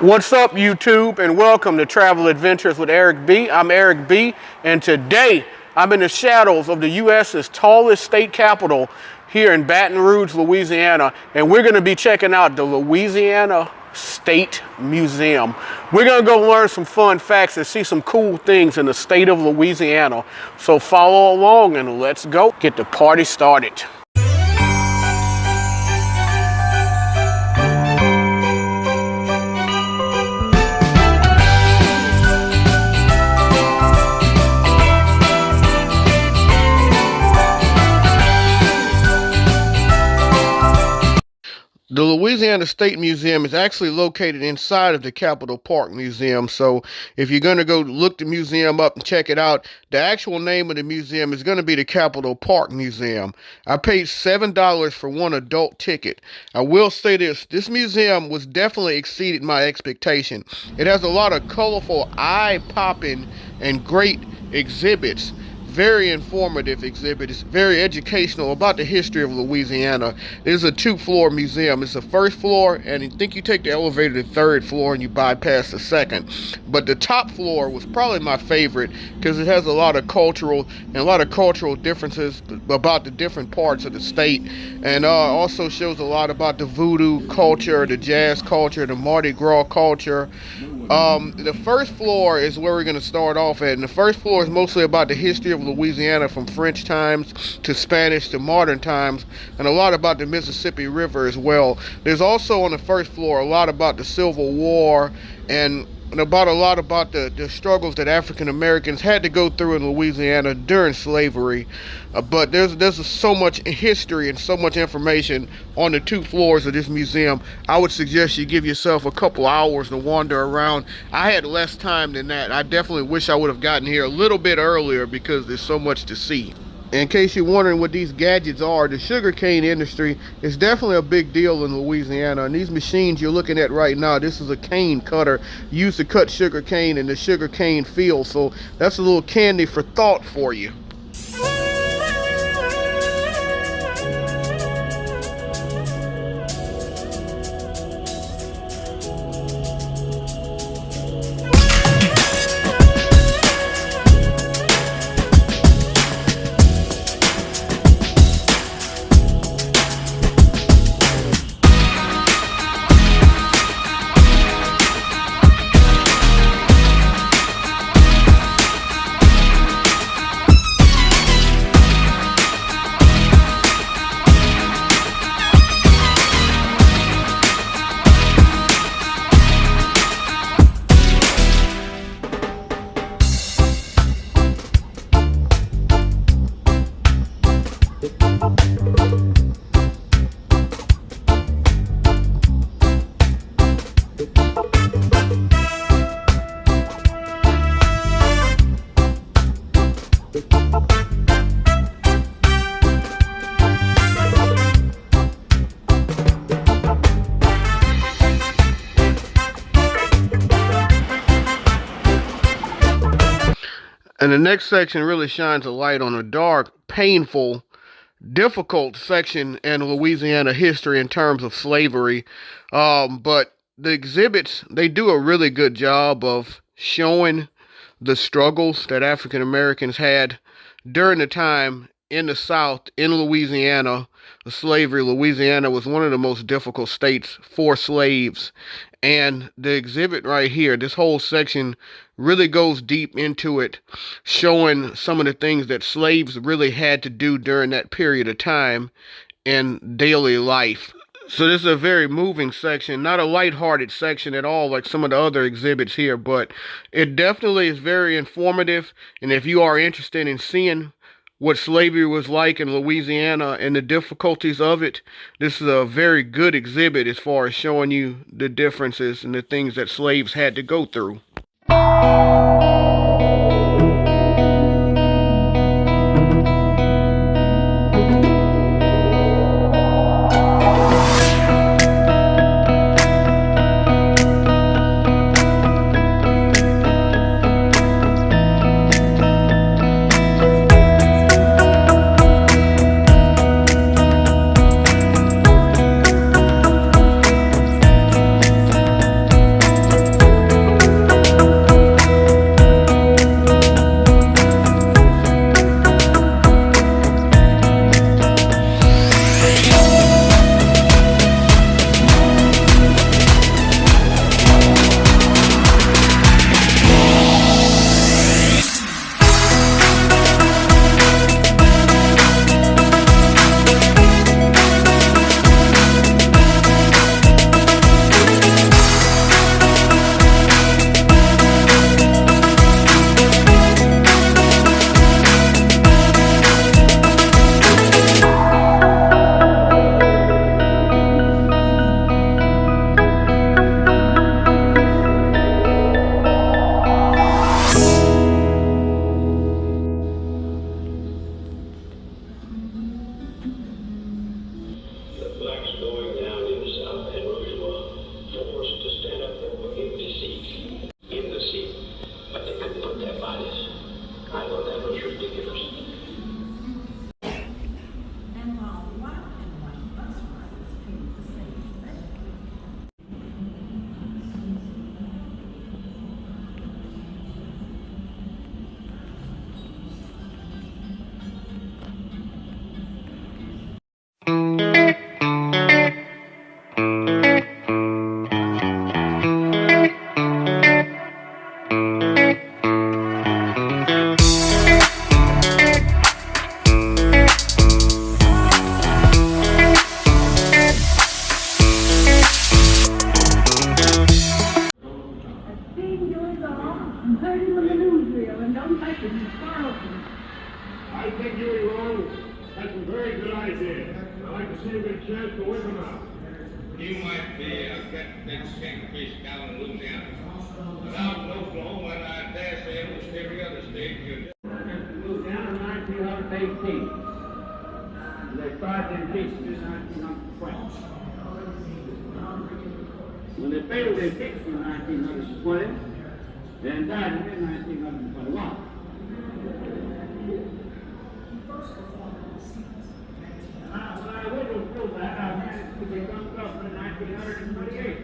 What's up, YouTube, and welcome to Travel Adventures with Eric B. I'm Eric B, and today I'm in the shadows of the U.S.'s tallest state capitol here in Baton Rouge, Louisiana, and we're going to be checking out the Louisiana State Museum. We're going to go learn some fun facts and see some cool things in the state of Louisiana. So follow along and let's go get the party started. The Louisiana State Museum is actually located inside of the Capitol Park Museum, so if you're going to go look the museum up and check it out, the actual name of the museum is going to be the Capitol Park Museum. I paid $7 for one adult ticket. I will say this museum was definitely exceeded my expectation. It has a lot of colorful, eye-popping, and great exhibits. Very informative exhibit. It's very educational about the history of Louisiana. It is a two-floor museum. It's the first floor, and I think you take the elevator to the third floor and you bypass the second. But the top floor was probably my favorite because it has a lot of cultural differences about the different parts of the state, and also shows a lot about the voodoo culture, the jazz culture, the Mardi Gras culture. The first floor is where we're going to start off at, and the first floor is mostly about the history of Louisiana from French times to Spanish to modern times, and a lot about the Mississippi River as well. There's also on the first floor a lot about the Civil War and about a lot about the struggles that African Americans had to go through in Louisiana during slavery. But there's so much history and so much information on the two floors of this museum. I would suggest you give yourself a couple hours to wander around. I had less time than that. I definitely wish I would have gotten here a little bit earlier because there's so much to see. In case you're wondering what these gadgets are, the sugarcane industry is definitely a big deal in Louisiana. And these machines you're looking at right now, this is a cane cutter used to cut sugarcane in the sugarcane field. So that's a little candy for thought for you. And the next section really shines a light on a dark, painful, difficult section in Louisiana history in terms of slavery. But the exhibits, they do a really good job of showing the struggles that African Americans had during the time in the South, in Louisiana. Slavery, Louisiana was one of the most difficult states for slaves. And the exhibit right here, this whole section really goes deep into it, showing some of the things that slaves really had to do during that period of time in daily life. So this is a very moving section, not a lighthearted section at all like some of the other exhibits here, but it definitely is very informative. And if you are interested in seeing what slavery was like in Louisiana and the difficulties of it, this is a very good exhibit as far as showing you the differences and the things that slaves had to go through. heard you in the newsreel, and don't take it as Carlson. I think Huey Long has some very good ideas. I'd like to see you get a chance to work them out. You might be getting big kingfish down in Louisiana. But out in Oklahoma, and I dare say almost every other state, you Louisiana in 1918. They started in peace in 1920. When they failed their peace in 1920, they died in 1921. When I wouldn't prove that, I managed to become governor in 1928.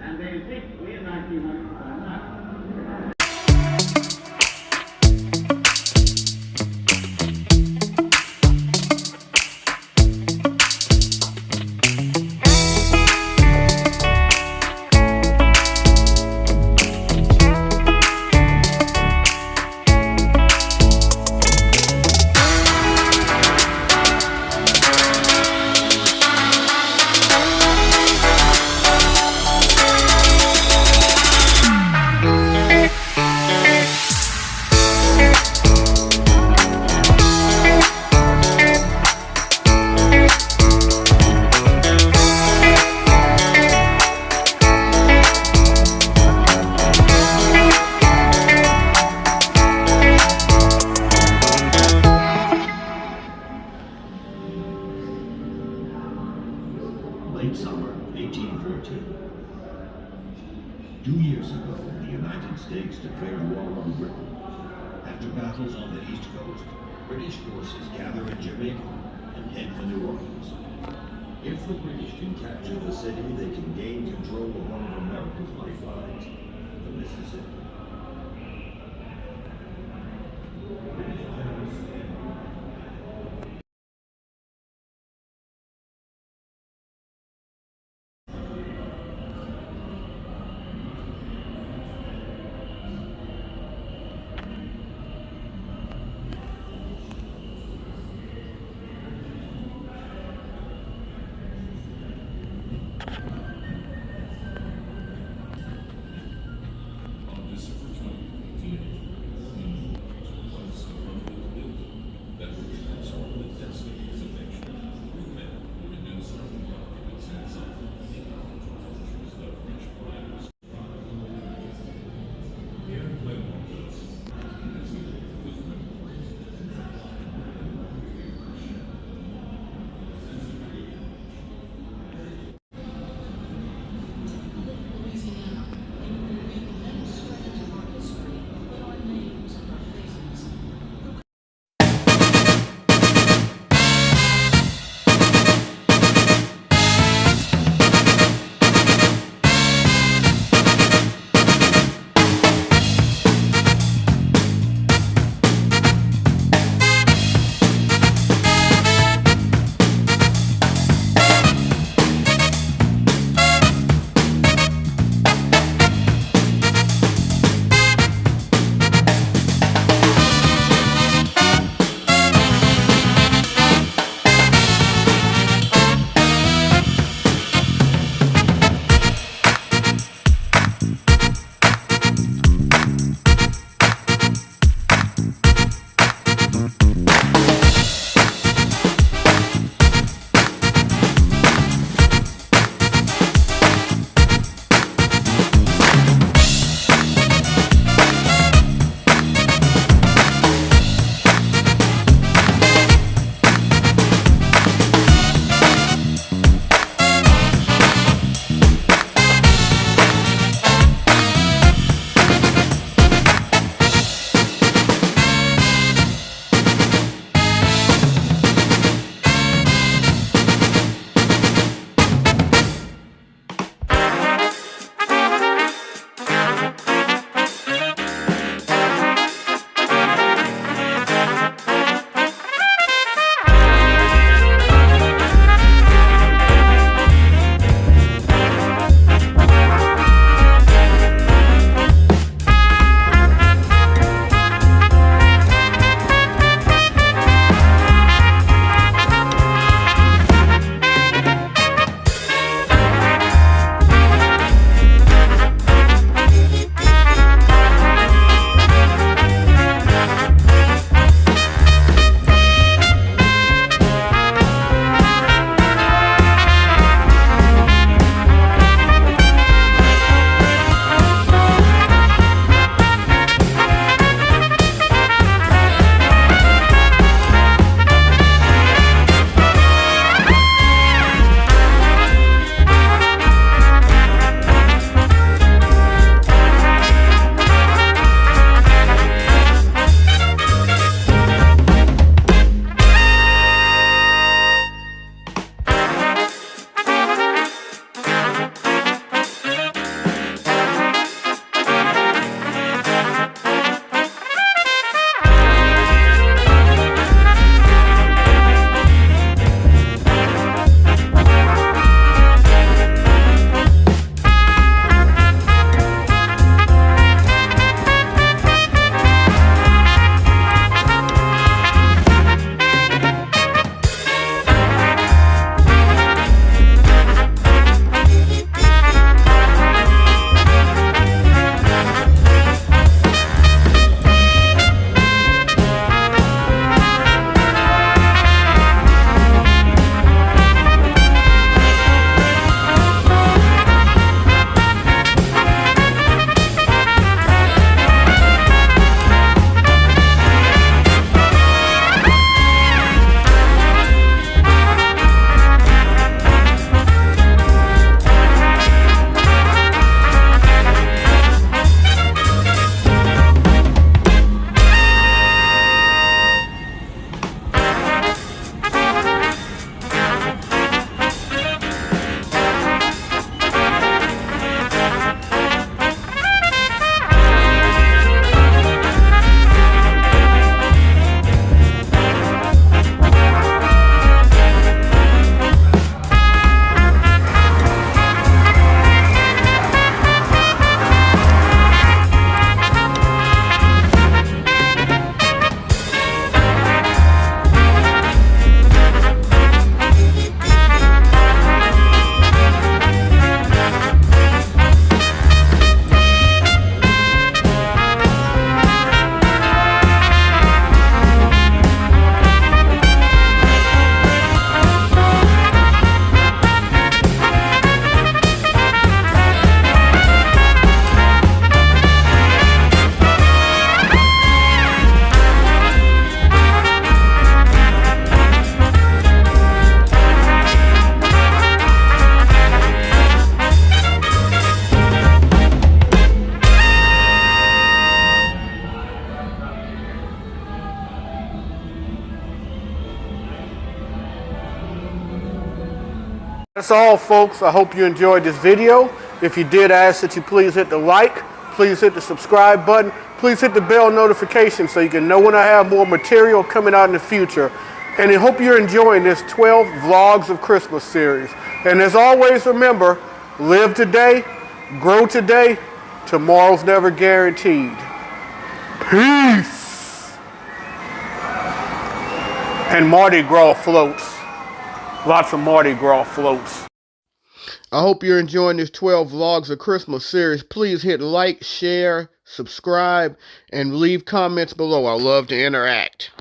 And they impeached me in 1929. Late summer 1814. 2 years ago, the United States declared war on Britain. After battles on the East Coast, British forces gather in Jamaica and head for New Orleans. If the British can capture the city, they can gain control of one of America's lifelines, the Mississippi. That's all, folks. I hope you enjoyed this video. If you did, I ask that you please hit the like, please hit the subscribe button, please hit the bell notification so you can know when I have more material coming out in the future. And I hope you're enjoying this 12 Vlogs of Christmas series. And as always, remember, live today, grow today, tomorrow's never guaranteed. Peace. And Mardi Gras floats. Lots of Mardi Gras floats. I hope you're enjoying this 12 Vlogs of Christmas series. Please hit like, share, subscribe, and leave comments below. I love to interact.